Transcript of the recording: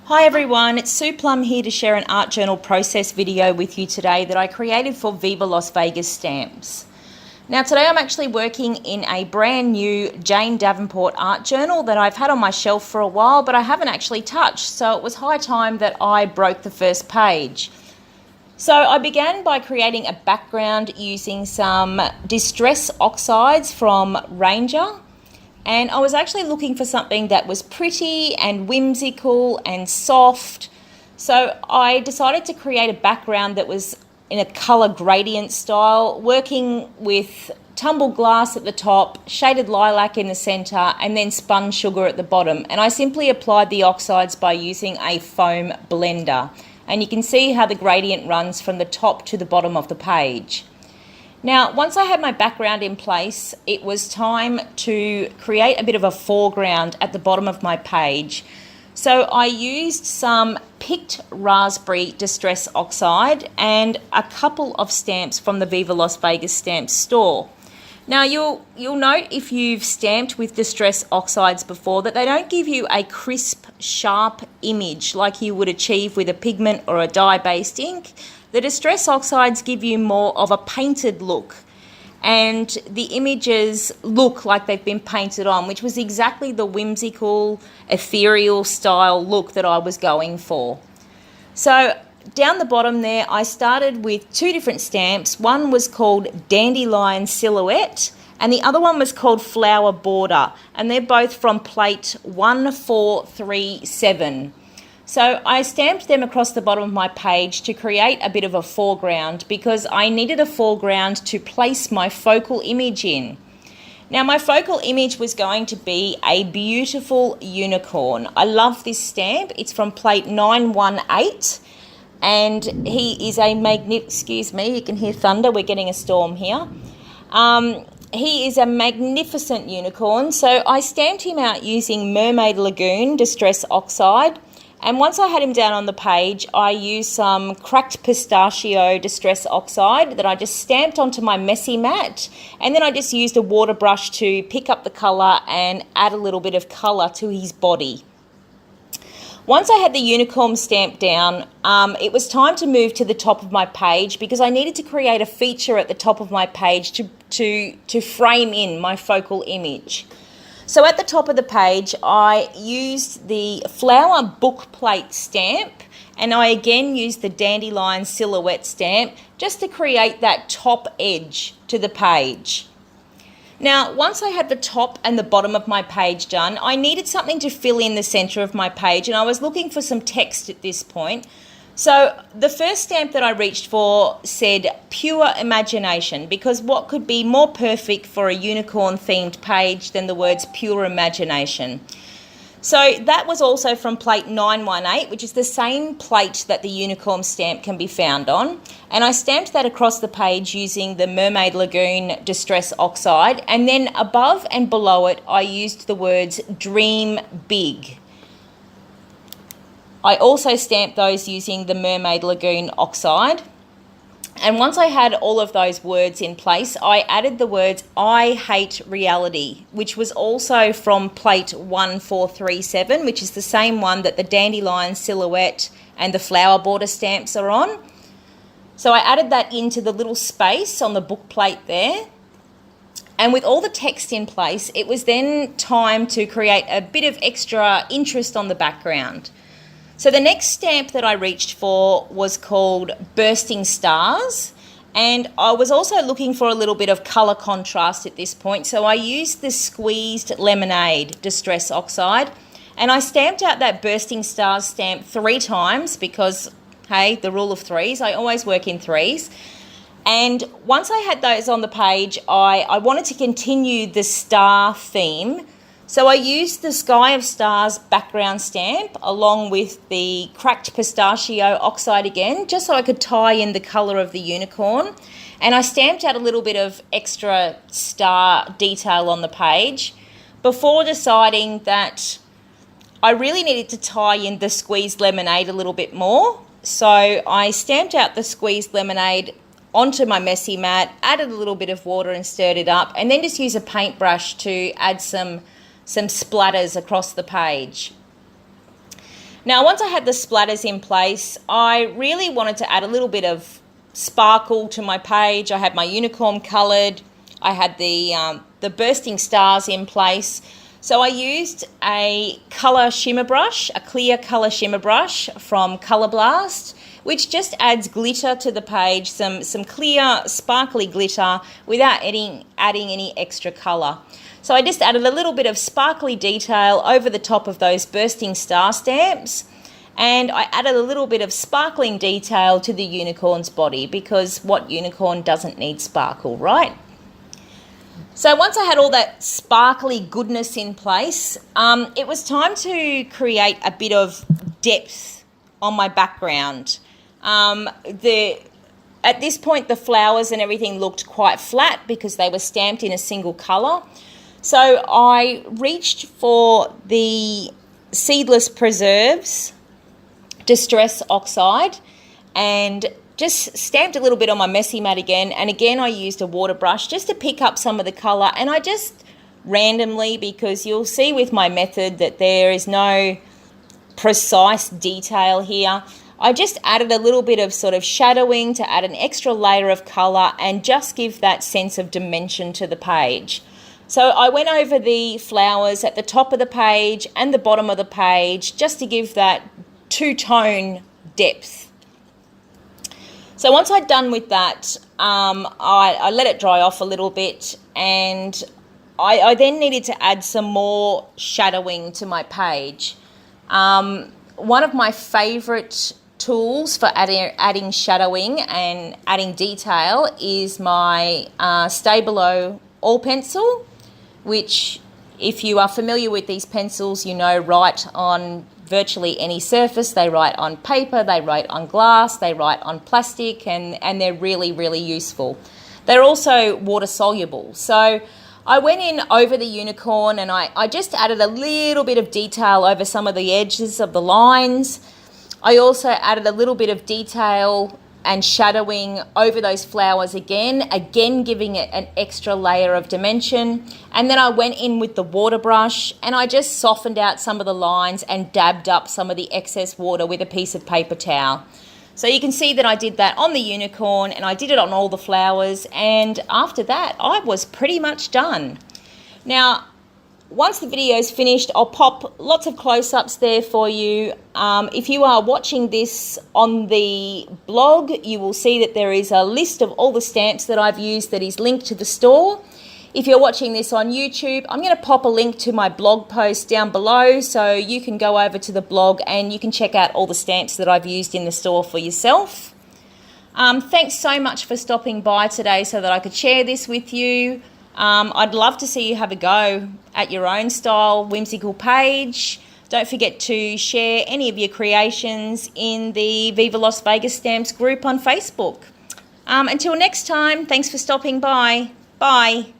Hi everyone, it's Sue Plumb here to share an art journal process video with you today that I created for Viva Las VegaStamps. Now today I'm actually working in a brand new Jane Davenport art journal that I've had on my shelf for a while but I haven't actually touched, so it was high time that I broke the first page. So I began by creating a background using some Distress Oxides from Ranger. And I was actually looking for something that was pretty and whimsical and soft. So I decided to create a background that was in a colour gradient style, working with tumbled glass at the top, shaded lilac in the centre, and then spun sugar at the bottom. And I simply applied the oxides by using a foam blender. And you can see how the gradient runs from the top to the bottom of the page. Now, once I had my background in place, it was time to create a bit of a foreground at the bottom of my page. So I used some picked raspberry Distress Oxide and a couple of stamps from the Viva Las VegaStamps store. Now, you'll note if you've stamped with Distress Oxides before that they don't give you a crisp, sharp image like you would achieve with a pigment or a dye-based ink. The Distress Oxides give you more of a painted look, and the images look like they've been painted on, which was exactly the whimsical, ethereal style look that I was going for. So down the bottom there, I started with two different stamps. One was called Dandelion Silhouette, and the other one was called Flower Border, and they're both from plate 1437. So I stamped them across the bottom of my page to create a bit of a foreground because I needed a foreground to place my focal image in. Now my focal image was going to be a beautiful unicorn. I love this stamp. It's from plate 918 and he is a excuse me, you can hear thunder, we're getting a storm here. He is a magnificent unicorn. So I stamped him out using Mermaid Lagoon Distress Oxide. And once I had him down on the page, I used some cracked pistachio Distress Oxide that I just stamped onto my messy mat. And then I just used a water brush to pick up the colour and add a little bit of colour to his body. Once I had the unicorn stamped down, it was time to move to the top of my page because I needed to create a feature at the top of my page to frame in my focal image. So at the top of the page, I used the flower book plate stamp and I again used the Dandelion Silhouette stamp just to create that top edge to the page. Now, once I had the top and the bottom of my page done, I needed something to fill in the centre of my page and I was looking for some text at this point. So the first stamp that I reached for said pure imagination, because what could be more perfect for a unicorn themed page than the words pure imagination. So that was also from plate 918, which is the same plate that the unicorn stamp can be found on. And I stamped that across the page using the Mermaid Lagoon Distress Oxide. And then above and below it, I used the words dream big. I also stamped those using the Mermaid Lagoon Oxide. And once I had all of those words in place, I added the words I hate reality, which was also from plate 1437, which is the same one that the Dandelion Silhouette and the Flower Border stamps are on. So I added that into the little space on the book plate there. And with all the text in place, it was then time to create a bit of extra interest on the background. So the next stamp that I reached for was called Bursting Stars, and I was also looking for a little bit of colour contrast at this point, so I used the Squeezed Lemonade Distress Oxide, and I stamped out that Bursting Stars stamp 3 times because, hey, the rule of threes, I always work in threes. And once I had those on the page, I wanted to continue the star theme. So I used the Sky of Stars background stamp along with the cracked pistachio oxide again, just so I could tie in the colour of the unicorn. And I stamped out a little bit of extra star detail on the page before deciding that I really needed to tie in the Squeezed Lemonade a little bit more. So I stamped out the Squeezed Lemonade onto my messy mat, added a little bit of water and stirred it up, and then just use a paintbrush to add some splatters across the page. Now, once I had the splatters in place, I really wanted to add a little bit of sparkle to my page. I had my unicorn coloured. I had the bursting stars in place. So I used a colour shimmer brush, a clear colour shimmer brush from Colour Blast, which just adds glitter to the page, some clear sparkly glitter without adding any extra colour. So I just added a little bit of sparkly detail over the top of those bursting star stamps, and I added a little bit of sparkling detail to the unicorn's body, because what unicorn doesn't need sparkle, right? So once I had all that sparkly goodness in place, it was time to create a bit of depth on my background. At this point, the flowers and everything looked quite flat because they were stamped in a single colour. So I reached for the Seedless Preserves Distress Oxide and just stamped a little bit on my messy mat again. And again, I used a water brush just to pick up some of the colour. And I just randomly, because you'll see with my method that there is no precise detail here, I just added a little bit of sort of shadowing to add an extra layer of colour and just give that sense of dimension to the page. So I went over the flowers at the top of the page and the bottom of the page just to give that two-tone depth. So once I'd done with that, I let it dry off a little bit, and I then needed to add some more shadowing to my page. One of my favourite tools for adding shadowing and adding detail is my Stabilo All pencil, which, if you are familiar with these pencils, you know write on virtually any surface. They write on paper, they write on glass, they write on plastic, and they're really, really useful. They're also water soluble. So I went in over the unicorn and I just added a little bit of detail over some of the edges of the lines. I also added a little bit of detail and shadowing over those flowers again giving it an extra layer of dimension. And then I went in with the water brush and I just softened out some of the lines and dabbed up some of the excess water with a piece of paper towel. So you can see that I did that on the unicorn and I did it on all the flowers, and after that I was pretty much done. Now, once the video is finished, I'll pop lots of close-ups there for you. If you are watching this on the blog, you will see that there is a list of all the stamps that I've used that is linked to the store. If you're watching this on YouTube, I'm going to pop a link to my blog post down below so you can go over to the blog and you can check out all the stamps that I've used in the store for yourself. Thanks so much for stopping by today so that I could share this with you. I'd love to see you have a go at your own style, whimsical page. Don't forget to share any of your creations in the Viva Las VegaStamps group on Facebook. Until next time, thanks for stopping by. Bye.